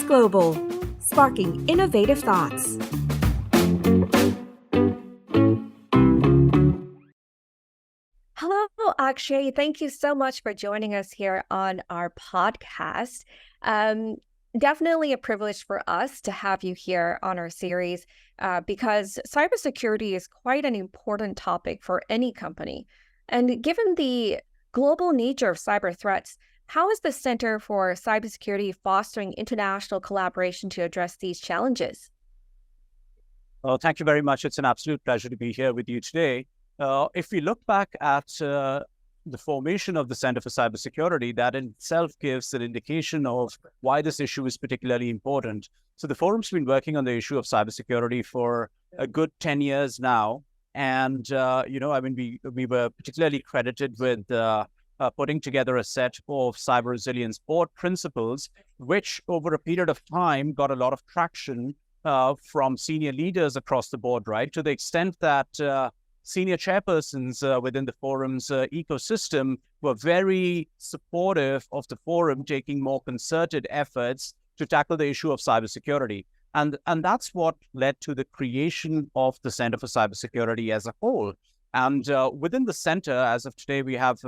Techsauce Global, sparking innovative thoughts. Hello, Akshay. Thank you so much for joining us here on our podcast. Definitely a privilege for us to have you here on our series because cybersecurity is quite an important topic for any company. And given the global nature of cyber threats, how is the Center for Cybersecurity fostering international collaboration to address these challenges? Well, thank you very much. It's an absolute pleasure to be here with you today. If we look back at the formation of the Center for Cybersecurity, that in itself gives an indication of why this issue is particularly important. So the forum's been working on the issue of cybersecurity for a good 10 years now. And, we were particularly credited with putting together a set of cyber resilience board principles, which over a period of time got a lot of traction from senior leaders across the board, right? To the extent that senior chairpersons within the forum's ecosystem were very supportive of the forum taking more concerted efforts to tackle the issue of cybersecurity. And that's what led to the creation of the Center for Cybersecurity as a whole. And within the center, as of today, we have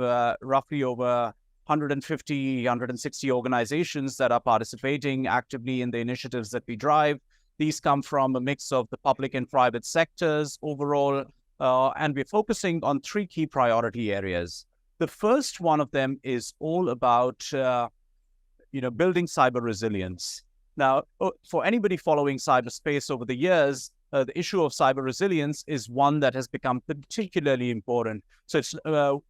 roughly over 150, 160 organizations that are participating actively in the initiatives that we drive. These come from a mix of the public and private sectors overall, and we're focusing on three key priority areas. The first one of them is all about, building cyber resilience. Now, for anybody following cyberspace over the years, the issue of cyber resilience is one that has become particularly important. So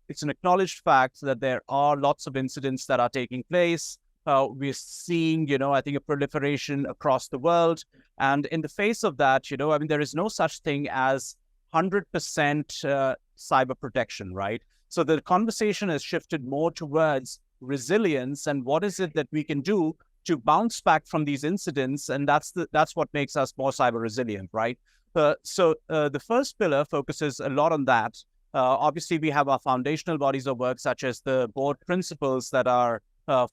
it's an acknowledged fact that there are lots of incidents that are taking place. We're seeing, I think a proliferation across the world. And in the face of that, there is no such thing as 100% cyber protection, right? So the conversation has shifted more towards resilience and what is it that we can do to bounce back from these incidents, and that's what makes us more cyber resilient, right? So the first pillar focuses a lot on that. Obviously, we have our foundational bodies of work, such as the board principles that are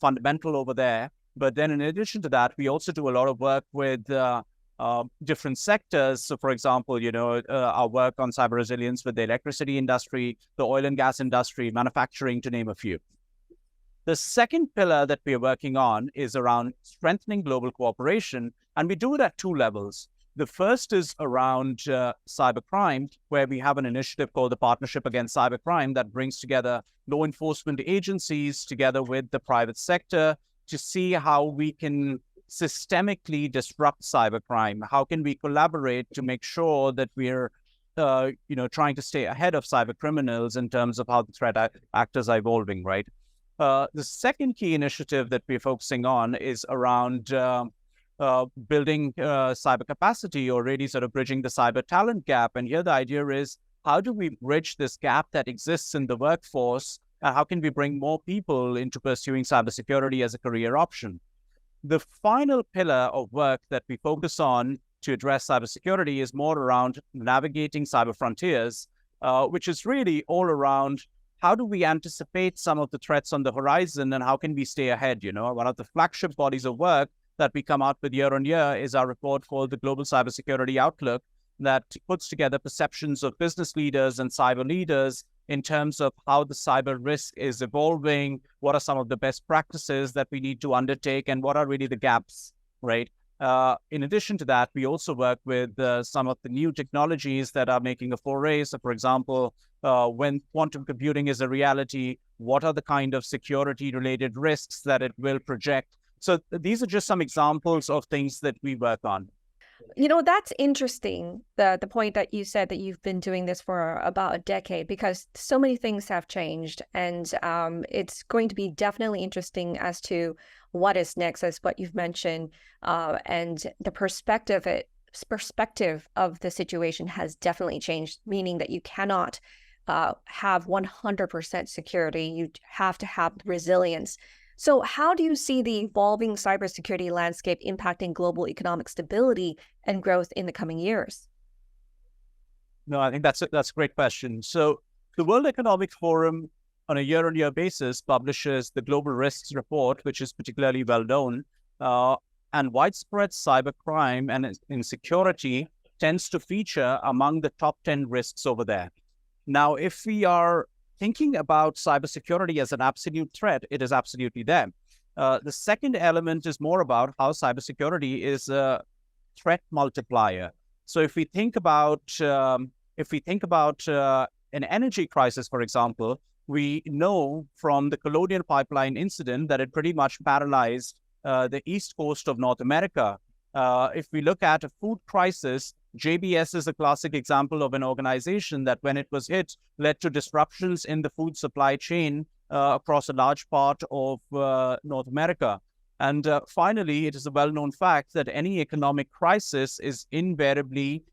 fundamental over there. But then in addition to that, we also do a lot of work with different sectors. So for example, our work on cyber resilience with the electricity industry, the oil and gas industry, manufacturing, to name a few. The second pillar that we're working on is around strengthening global cooperation, and we do it at two levels. The first is around cybercrime, where we have an initiative called the Partnership Against Cybercrime that brings together law enforcement agencies together with the private sector to see how we can systemically disrupt cybercrime. How can we collaborate to make sure that we're trying to stay ahead of cyber criminals in terms of how the threat actors are evolving, right? The second key initiative that we're focusing on is around building cyber capacity, or really sort of bridging the cyber talent gap. And here the idea is, how do we bridge this gap that exists in the workforce? How can we bring more people into pursuing cybersecurity as a career option? The final pillar of work that we focus on to address cybersecurity is more around navigating cyber frontiers, which is really all around how do we anticipate some of the threats on the horizon and how can we stay ahead? One of the flagship bodies of work that we come out with year on year is our report called the Global Cybersecurity Outlook that puts together perceptions of business leaders and cyber leaders in terms of how the cyber risk is evolving, what are some of the best practices that we need to undertake, and what are really the gaps, right? In addition to that, we also work with some of the new technologies that are making a foray. So, for example, when quantum computing is a reality, what are the kind of security-related risks that it will project? So these are just some examples of things that we work on. That's interesting, the point that you said that you've been doing this for about a decade, because so many things have changed. And it's going to be definitely interesting as to what is next, as what you've mentioned. And the perspective of the situation has definitely changed, meaning that you cannot have 100% security. You have to have resilience. So how do you see the evolving cybersecurity landscape impacting global economic stability and growth in the coming years? No, I think that's a great question. So the World Economic Forum on a year-on-year basis publishes the Global Risks Report, which is particularly well known. and widespread cybercrime and insecurity tends to feature among the top 10 risks over there. Now, if we are thinking about cybersecurity as an absolute threat, it is absolutely there. The second element is more about how cybersecurity is a threat multiplier. So if we think about an energy crisis, for example, we know from the Colonial Pipeline incident that it pretty much paralyzed the east coast of North America. If we look at a food crisis, JBS is a classic example of an organization that, when it was hit, led to disruptions in the food supply chain across a large part of North America. And finally, it is a well-known fact that any economic crisis is invariably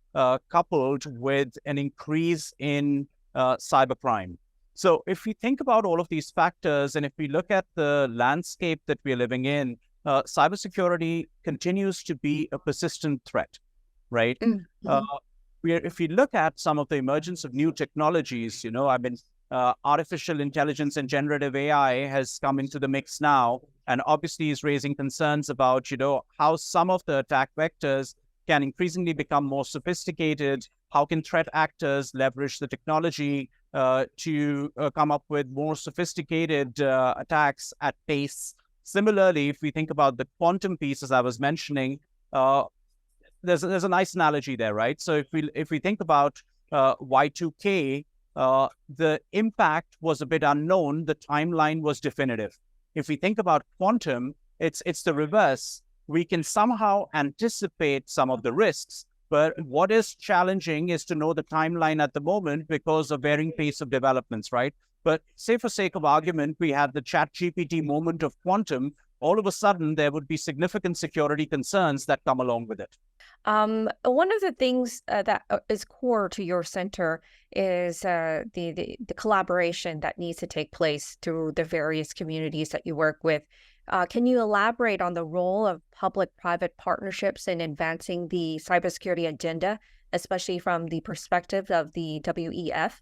coupled with an increase in cybercrime. So if we think about all of these factors, and if we look at the landscape that we're living in, cybersecurity continues to be a persistent threat, right? Mm-hmm. If we look at some of the emergence of new technologies, artificial intelligence and generative AI has come into the mix now, and obviously is raising concerns about, how some of the attack vectors can increasingly become more sophisticated. How can threat actors leverage the technology to come up with more sophisticated attacks at pace? Similarly, if we think about the quantum piece, as I was mentioning, there's a nice analogy there, right? So if we think about Y2K, the impact was a bit unknown. The timeline was definitive. If we think about quantum, it's the reverse. We can somehow anticipate some of the risks, but what is challenging is to know the timeline at the moment because of varying pace of developments, right? But say, for sake of argument, we had the ChatGPT moment of quantum. All of a sudden, there would be significant security concerns that come along with it. One of the things that is core to your center is the collaboration that needs to take place through the various communities that you work with. Can you elaborate on the role of public-private partnerships in advancing the cybersecurity agenda, especially from the perspective of the WEF?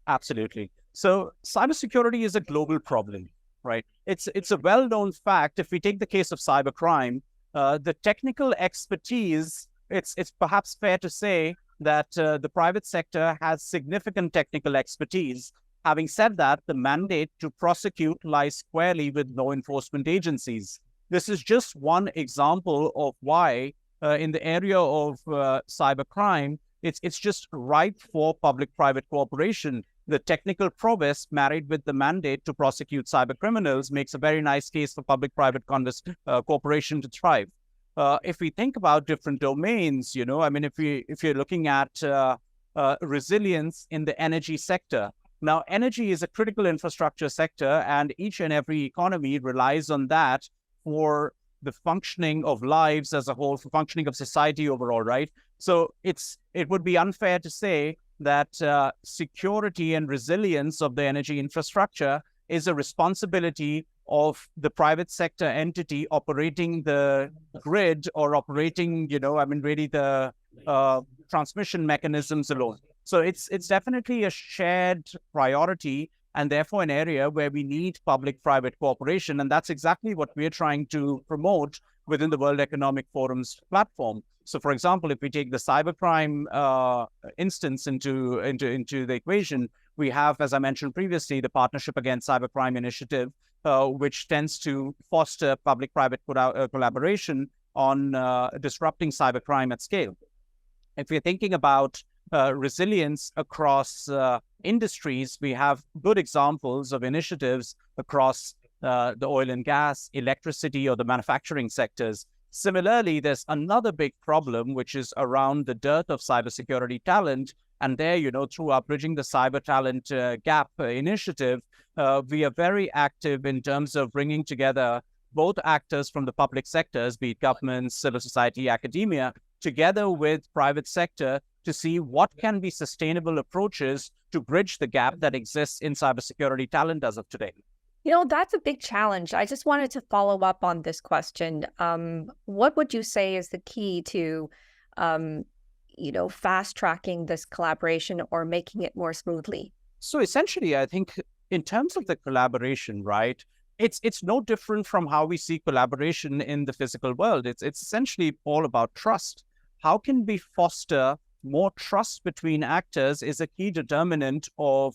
Absolutely. So cybersecurity is a global problem, right? It's a well-known fact. If we take the case of cybercrime, the technical expertise, it's perhaps fair to say that the private sector has significant technical expertise. Having said that, the mandate to prosecute lies squarely with law enforcement agencies. This is just one example of why, in the area of cybercrime, it's just ripe for public-private cooperation. The technical prowess married with the mandate to prosecute cyber criminals makes a very nice case for public-private cooperation to thrive. If we think about different domains, if you're looking at resilience in the energy sector. Now, energy is a critical infrastructure sector, and each and every economy relies on that for the functioning of lives as a whole, for functioning of society overall, right? So it would be unfair to say that security and resilience of the energy infrastructure is a responsibility of the private sector entity operating the grid or operating, really the transmission mechanisms alone. So it's definitely a shared priority, and therefore an area where we need public-private cooperation. And that's exactly what we're trying to promote within the World Economic Forum's platform. So, for example, if we take the cybercrime instance into the equation, we have, as I mentioned previously, the Partnership Against Cybercrime initiative, which tends to foster public-private collaboration on disrupting cybercrime at scale. If we're thinking about resilience across industries, we have good examples of initiatives across the oil and gas, electricity, or the manufacturing sectors. Similarly, there's another big problem, which is around the dearth of cybersecurity talent. And there, through our Bridging the Cyber Talent Gap initiative, we are very active in terms of bringing together both actors from the public sectors, be it governments, civil society, academia, together with private sector to see what can be sustainable approaches to bridge the gap that exists in cybersecurity talent as of today. That's a big challenge. I just wanted to follow up on this question. What would you say is the key to, fast tracking this collaboration or making it more smoothly? So essentially, I think in terms of the collaboration, right, it's no different from how we see collaboration in the physical world. It's essentially all about trust. How can we foster more trust between actors is a key determinant of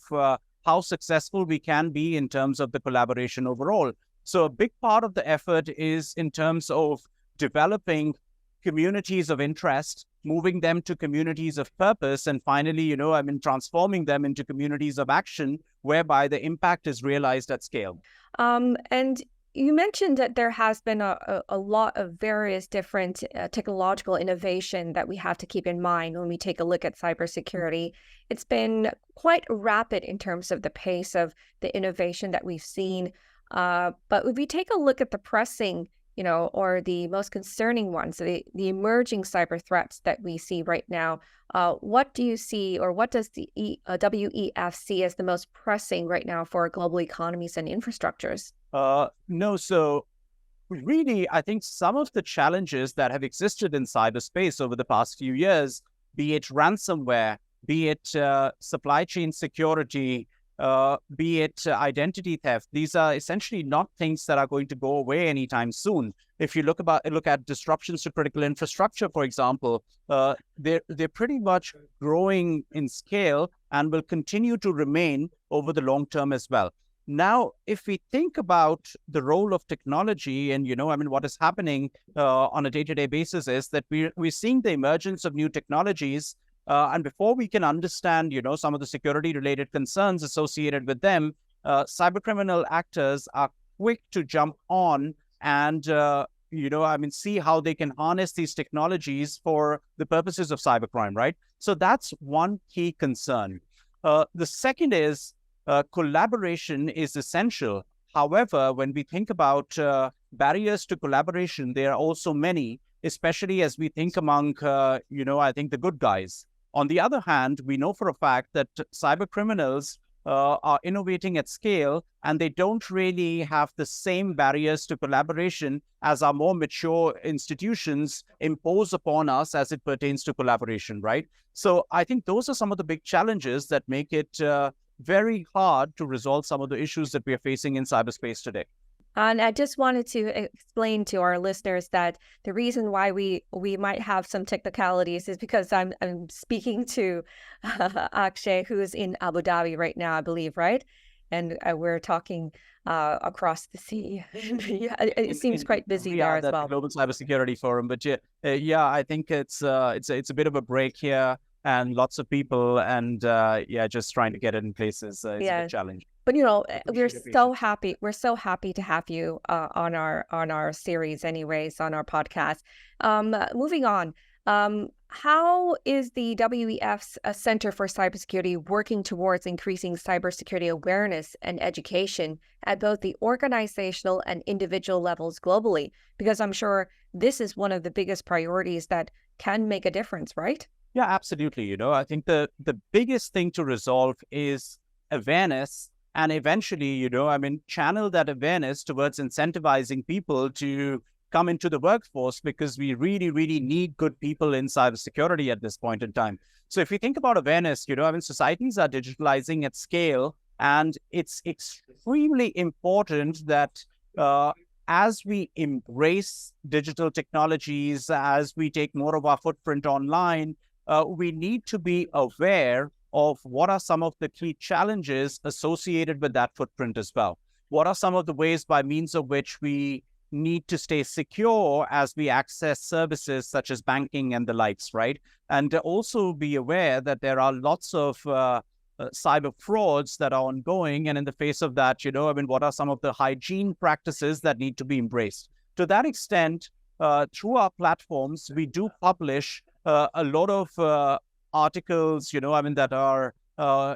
how successful we can be in terms of the collaboration overall. So a big part of the effort is in terms of developing communities of interest, moving them to communities of purpose, and finally, transforming them into communities of action whereby the impact is realized at scale. And you mentioned that there has been a lot of various different technological innovation that we have to keep in mind when we take a look at cybersecurity. It's been quite rapid in terms of the pace of the innovation that we've seen. But if we take a look at the pressing, or the most concerning ones, the emerging cyber threats that we see right now, what do you see, or what does the WEF see as the most pressing right now for global economies and infrastructures? No, so really, I think some of the challenges that have existed in cyberspace over the past few years, be it ransomware, be it supply chain security, be it identity theft, these are essentially not things that are going to go away anytime soon. If you look at disruptions to critical infrastructure, for example, they're pretty much growing in scale and will continue to remain over the long term as well. Now, if we think about the role of technology and, what is happening on a day-to-day basis is that we're seeing the emergence of new technologies. And before we can understand, some of the security-related concerns associated with them, cybercriminal actors are quick to jump on and, see how they can harness these technologies for the purposes of cybercrime, right? So that's one key concern. The second is collaboration is essential. However, when we think about barriers to collaboration, there are also many, especially as we think among, I think the good guys. On the other hand, we know for a fact that cyber criminals are innovating at scale, and they don't really have the same barriers to collaboration as our more mature institutions impose upon us as it pertains to collaboration, right? So I think those are some of the big challenges that make it very hard to resolve some of the issues that we are facing in cyberspace today. And I just wanted to explain to our listeners that the reason why we might have some technicalities is because I'm speaking to Akshay, who is in Abu Dhabi right now, I believe, right? And we're talking across the sea. Yeah, it seems quite busy there as well. Global Cybersecurity Forum, but I think it's a bit of a break here, and lots of people, and just trying to get it in places is a big challenge. But we're so happy. We're so happy to have you on our series, anyways, on our podcast. Moving on, how is the WEF's Center for Cybersecurity working towards increasing cybersecurity awareness and education at both the organizational and individual levels globally? Because I'm sure this is one of the biggest priorities that can make a difference, right? Yeah, absolutely. I think the biggest thing to resolve is awareness. And eventually, channel that awareness towards incentivizing people to come into the workforce, because we really, really need good people in cybersecurity at this point in time. So if you think about awareness, societies are digitalizing at scale, and it's extremely important that as we embrace digital technologies, as we take more of our footprint online, we need to be aware of what are some of the key challenges associated with that footprint as well. What are some of the ways by means of which we need to stay secure as we access services such as banking and the likes, right? And also be aware that there are lots of cyber frauds that are ongoing. And in the face of that, what are some of the hygiene practices that need to be embraced? To that extent, through our platforms, we do publish a lot of articles, that are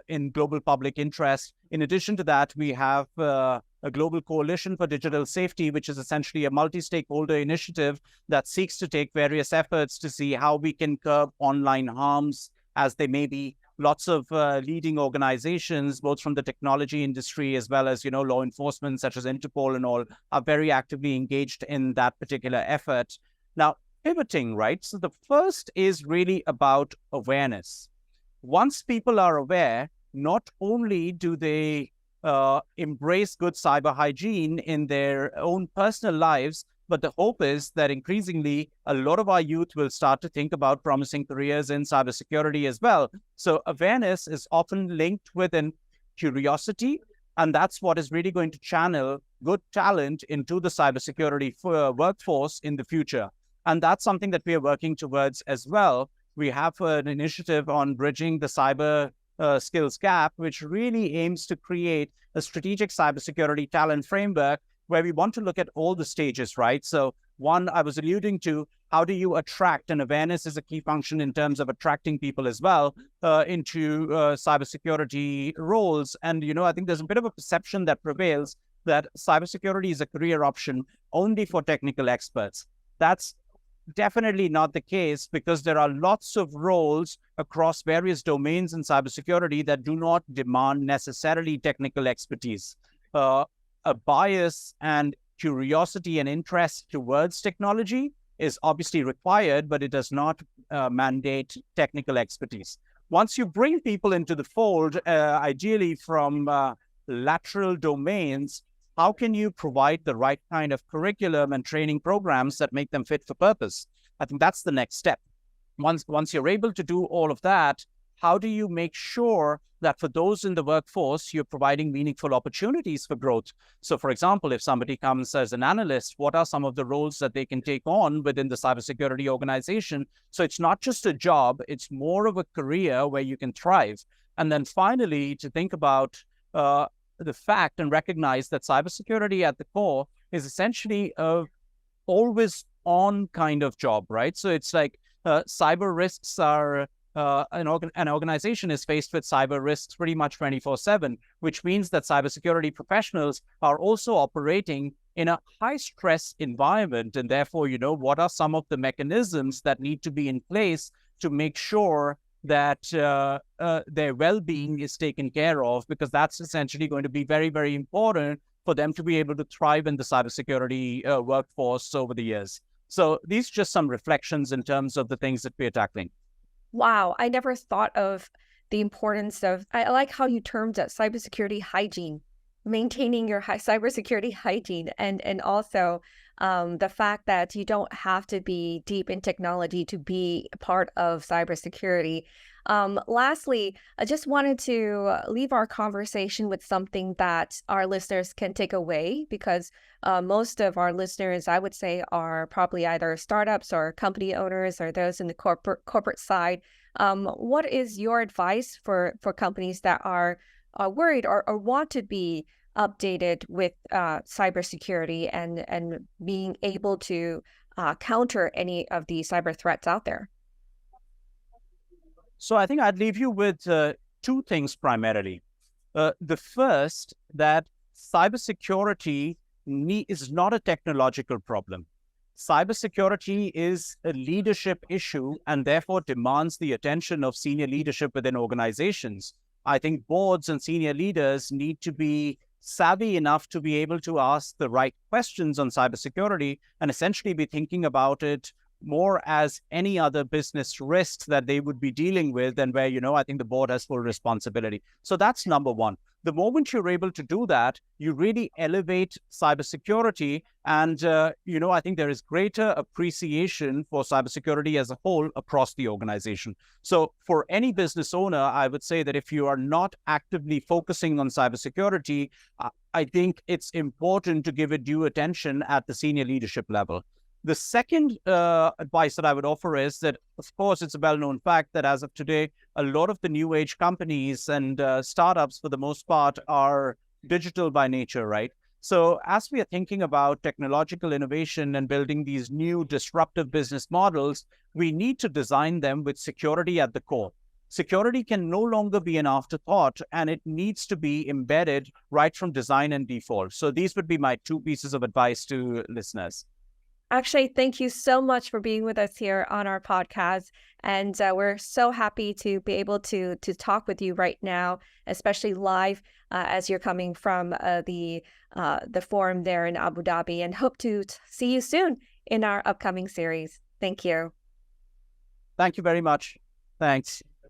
in global public interest. In addition to that, we have a global coalition for digital safety, which is essentially a multi-stakeholder initiative that seeks to take various efforts to see how we can curb online harms as they may be. Lots of leading organizations, both from the technology industry as well as, law enforcement, such as Interpol and all, are very actively engaged in that particular effort. Now, pivoting, right? So the first is really about awareness. Once people are aware, not only do they embrace good cyber hygiene in their own personal lives. But the hope is that increasingly, a lot of our youth will start to think about promising careers in cybersecurity as well. So awareness is often linked with an curiosity, and that's what is really going to channel good talent into the cybersecurity workforce in the future. And that's something that we are working towards as well. We have an initiative on bridging the cyber skills gap, which really aims to create a strategic cybersecurity talent framework where we want to look at all the stages, right? So one, I was alluding to, how do you attract? And awareness is a key function in terms of attracting people as well into cybersecurity roles. And, I think there's a bit of a perception that prevails that cybersecurity is a career option only for technical experts. That's definitely not the case, because there are lots of roles across various domains in cybersecurity that do not demand necessarily technical expertise. A bias and curiosity and interest towards technology is obviously required, but it does not mandate technical expertise. Once you bring people into the fold, ideally from lateral domains, how can you provide the right kind of curriculum and training programs that make them fit for purpose? I think that's the next step. Once you're able to do all of that, how do you make sure that for those in the workforce, you're providing meaningful opportunities for growth? So, for example, if somebody comes as an analyst, what are some of the roles that they can take on within the cybersecurity organization? So it's not just a job, it's more of a career where you can thrive. And then finally, to think about the fact and recognize that cybersecurity at the core is essentially a always on kind of job, right? So it's like cyber risks are an organization is faced with cyber risks pretty much 24/7, which means that cybersecurity professionals are also operating in a high stress environment. And therefore, what are some of the mechanisms that need to be in place to make sure that their well-being is taken care of, because that's essentially going to be very, very important for them to be able to thrive in the cybersecurity workforce over the years. So these are just some reflections in terms of the things that we're tackling. Wow, I never thought of the importance of, I like how you termed it, cybersecurity hygiene, maintaining your cybersecurity hygiene, and also the fact that you don't have to be deep in technology to be part of cybersecurity. Lastly, I just wanted to leave our conversation with something that our listeners can take away, because most of our listeners, I would say, are probably either startups or company owners or those in the corporate side. What is your advice for companies that are worried or want to be updated with cybersecurity and being able to counter any of the cyber threats out there? So I think I'd leave you with two things primarily. The first, that cybersecurity is not a technological problem. Cybersecurity is a leadership issue and therefore demands the attention of senior leadership within organizations. I think boards and senior leaders need to be savvy enough to be able to ask the right questions on cybersecurity and essentially be thinking about it more as any other business risks that they would be dealing with, and where, I think the board has full responsibility. So that's number one. The moment you're able to do that, you really elevate cybersecurity. And, I think there is greater appreciation for cybersecurity as a whole across the organization. So for any business owner, I would say that if you are not actively focusing on cybersecurity, I think it's important to give it due attention at the senior leadership level. The second advice that I would offer is that, of course, it's a well-known fact that as of today, a lot of the new age companies and startups, for the most part, are digital by nature, right? So as we are thinking about technological innovation and building these new disruptive business models, we need to design them with security at the core. Security can no longer be an afterthought, and it needs to be embedded right from design and default. So these would be my two pieces of advice to listeners. Akshay, thank you so much for being with us here on our podcast. And we're so happy to be able to talk with you right now, especially live as you're coming from the forum there in Abu Dhabi, and hope to see you soon in our upcoming series. Thank you. Thank you very much. Thanks.